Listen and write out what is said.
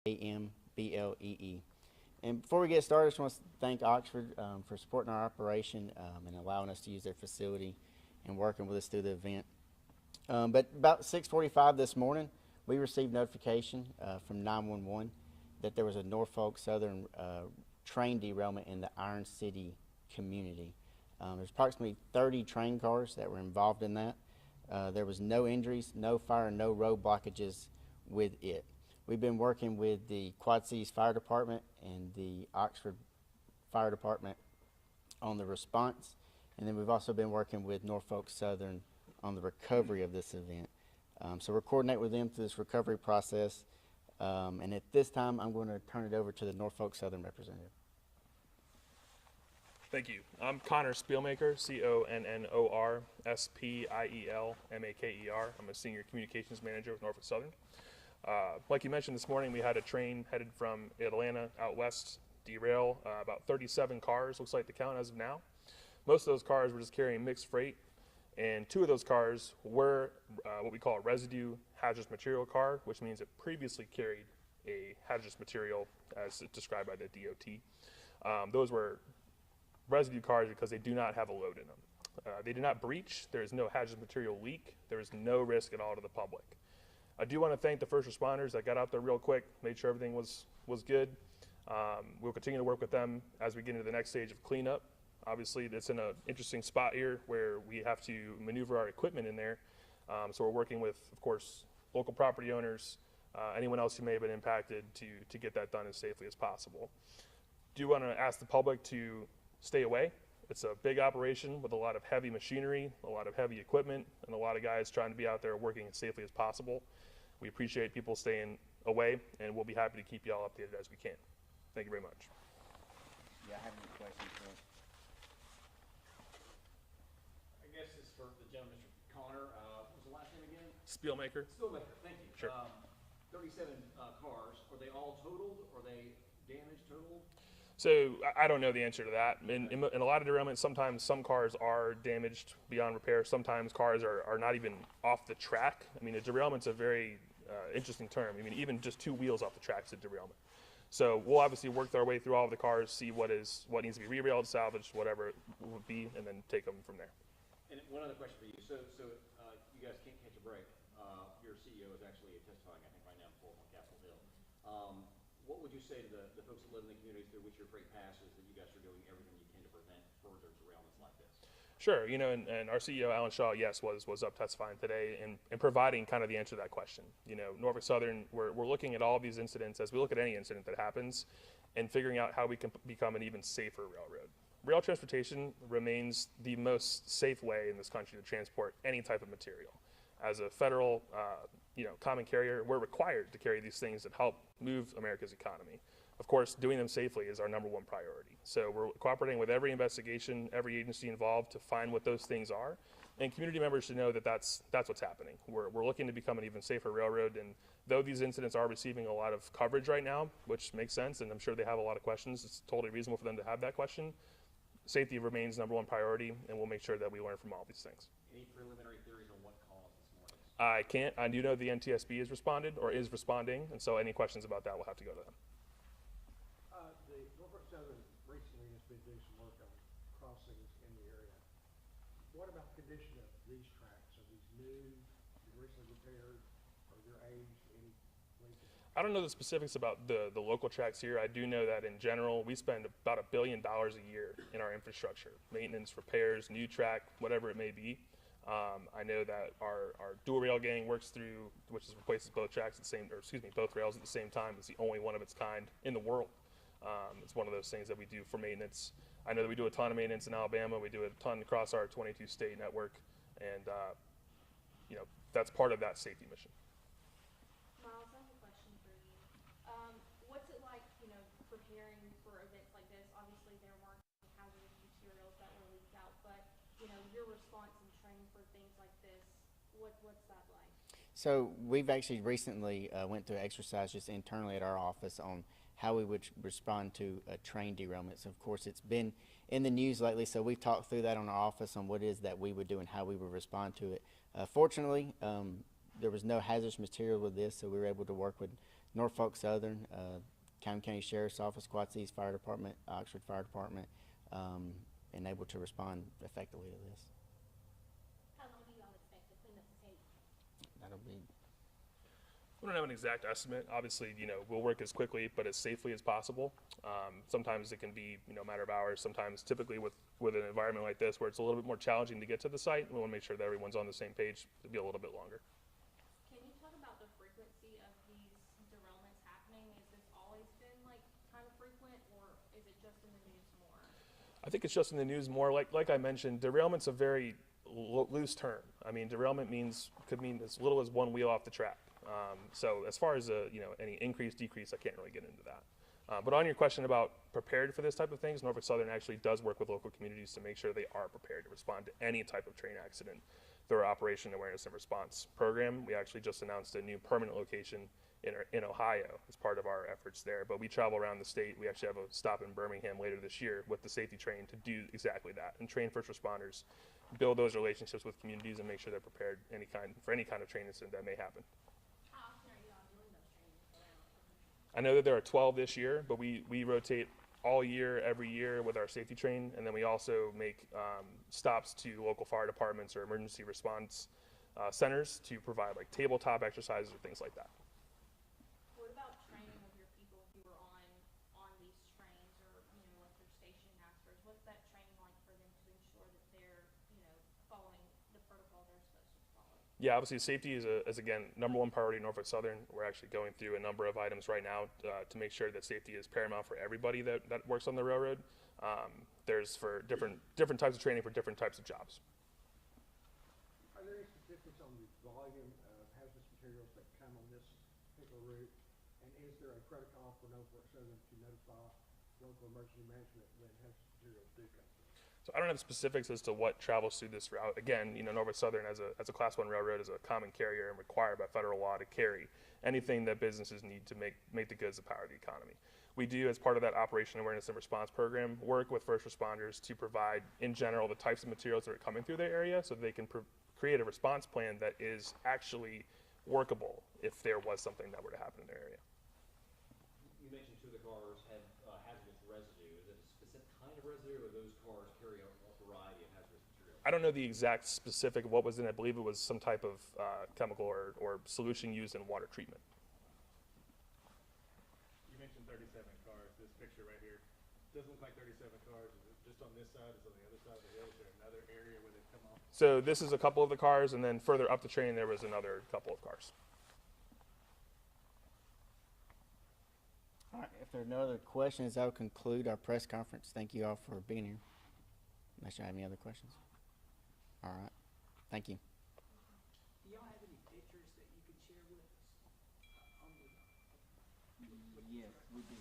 A-M-B-L-E-E. And before we get started, I just want to thank Oxford for supporting our operation and allowing us to use their facility and working with us through the event. But about 6:45 this morning, we received notification from 911 that there was a Norfolk Southern train derailment in the Iron City community. There's approximately 30 train cars that were involved in that. There was no injuries, no fire, no road blockages with it. We've been working with the Quad Cities Fire Department and the Oxford Fire Department on the response, and then we've also been working with Norfolk Southern on the recovery of this event. So we're coordinating with them through this recovery process, and at this time I'm going to turn it over to the Norfolk Southern representative. Thank you. I'm Connor Spielmaker, C-O-N-N-O-R-S-P-I-E-L-M-A-K-E-R. I'm a Senior Communications Manager with Norfolk Southern. Like you mentioned this morning, we had a train headed from Atlanta out west derail, about 37 cars, looks like the count as of now. Most of those cars were just carrying mixed freight, and 2 of those cars were what we call a residue hazardous material car, which means it previously carried a hazardous material as described by the DOT. Those were residue cars because they do not have a load in them. They did not breach. There is no hazardous material leak. There is no risk at all to the public. I do want to thank the first responders that got out there real quick, made sure everything was good. We'll continue to work with them as we get into the next stage of cleanup. Obviously, it's in an interesting spot here where we have to maneuver our equipment in there. So we're working with, of course, local property owners, anyone else who may have been impacted to get that done as safely as possible. Do want to ask the public to stay away. It's a big operation with a lot of heavy machinery, a lot of heavy equipment, and a lot of guys trying to be out there working as safely as possible. We appreciate people staying away, and we'll be happy to keep you all updated as we can. Thank you very much. Yeah, I have any questions for us? I guess it's for the gentleman, Mr. Connor. What was the last name again? Spielmaker. Spielmaker, thank you. Sure. 37 cars. Are they all totaled? Are they damaged, totaled? So I don't know the answer to that. In a lot of derailments, sometimes some cars are damaged beyond repair. Sometimes cars are not even off the track. I mean, a derailment's a very interesting term. I mean, even just 2 wheels off the track is a derailment. So we'll obviously work our way through all of the cars, see what needs to be re-railed, salvaged, whatever it would be, and then take them from there. And one other question for you. So you guys can't catch a break. Your CEO is actually testifying, I think, right now on Capitol Hill. What would you say to the folks that live in the communities through which your freight passes that you guys are doing everything you can to prevent further derailments like this? Sure, and our CEO, Alan Shaw, yes, was up testifying today and providing kind of the answer to that question. Norfolk Southern, we're looking at all of these incidents as we look at any incident that happens and figuring out how we can become an even safer railroad. Rail transportation remains the most safe way in this country to transport any type of material. As a federal, common carrier, we're required to carry these things that help move America's economy. Of course, doing them safely is our #1 priority. So we're cooperating with every investigation, every agency involved to find what those things are. And community members should know that that's what's happening. We're looking to become an even safer railroad. And though these incidents are receiving a lot of coverage right now, which makes sense, and I'm sure they have a lot of questions, it's totally reasonable for them to have that question. Safety remains #1 priority, and we'll make sure that we learn from all these things. Any preliminary theories on what caused this morning? I can't. I do know the NTSB has responded or is responding, and so any questions about that will have to go to them. The Norfolk Southern recently has been doing some work on crossings in the area. What about the condition of these tracks? Are these new, recently repaired, or their age, any leakage? I don't know the specifics about the local tracks here. I do know that in general, we spend about $1 billion a year in our infrastructure, maintenance, repairs, new track, whatever it may be. I know that our dual rail gang works through, which is replaces both tracks at the same, both rails at the same time. It's the only one of its kind in the world. It's one of those things that we do for maintenance. I know that we do a ton of maintenance in Alabama. We do a ton across our 22 state network, and that's part of that safety mission. Miles, I have a question for you. What's it like, preparing for events like this? Obviously, there weren't hazardous materials that were leaked out, but your response and training for things like this, what's that like? So we've actually recently went through exercises internally at our office on how we would respond to train derailments. Of course, it's been in the news lately, so we've talked through that on our office on what it is that we would do and how we would respond to it. Fortunately, there was no hazardous material with this, so we were able to work with Norfolk Southern, Calhoun County Sheriff's Office, Quad Cities Fire Department, Oxford Fire Department, and able to respond effectively to this. How long do you all expect to clean up the tape? That'll be, We don't have an exact estimate. Obviously, we'll work as quickly but as safely as possible. Sometimes it can be, a matter of hours. Sometimes, typically with an environment like this where it's a little bit more challenging to get to the site, we want to make sure that everyone's on the same page. It'll be a little bit longer. Can you talk about the frequency of these derailments happening? Has this always been like kind of frequent, or is it just in the news more? I think it's just in the news more. Like I mentioned, derailment's a very loose term. I mean, derailment could mean as little as one wheel off the track. So as far as any increase, decrease, I can't really get into that. But on your question about prepared for this type of things, Norfolk Southern actually does work with local communities to make sure they are prepared to respond to any type of train accident through our Operation Awareness and Response program. We actually just announced a new permanent location in Ohio as part of our efforts there. But we travel around the state. We actually have a stop in Birmingham later this year with the safety train to do exactly that and train first responders, build those relationships with communities, and make sure they're prepared for any kind of train incident that may happen. How often are you all doing those trainings around? I know that there are 12 this year, but we rotate all year, every year with our safety train, and then we also make stops to local fire departments or emergency response centers to provide like tabletop exercises or things like that. What about training of your people who are on these trains, or like their station masters? What's that training like for them to ensure that they're following the protocol they're supposed to follow? Yeah, obviously safety is again #1 priority in Norfolk Southern. We're actually going through a number of items right now to make sure that safety is paramount for everybody that works on the railroad. There's for different types of training for different types of jobs. Are there any statistics on the volume of hazardous materials that come on this particular route? And is there a protocol for Norfolk Southern to notify local emergency management when hazardous materials do come through? So I don't have specifics as to what travels through this route. Again, Norfolk Southern as a Class 1 railroad is a common carrier and required by federal law to carry anything that businesses need to make the goods the power of the economy. We do, as part of that Operation Awareness and Response program, work with first responders to provide, in general, the types of materials that are coming through their area so they can create a response plan that is actually workable if there was something that were to happen in their area. You mentioned two of the cars had hazardous residue. Is it a specific kind of residue, or those cars carry a variety of hazardous materials? I don't know the exact specific of what was in it. I believe it was some type of chemical or solution used in water treatment. You mentioned 37 cars. This picture right here doesn't look like 37 cars. Is it just on this side? Is it on the other side of the hill? Is there another area where they've come off? So this is a couple of the cars, and then further up the train there was another couple of cars. all right, if there are no other questions, that will conclude our press conference. Thank you all for being here. Unless you have any other questions. All right, thank you. Do y'all have any pictures that you could share with us on the? Yes, we did.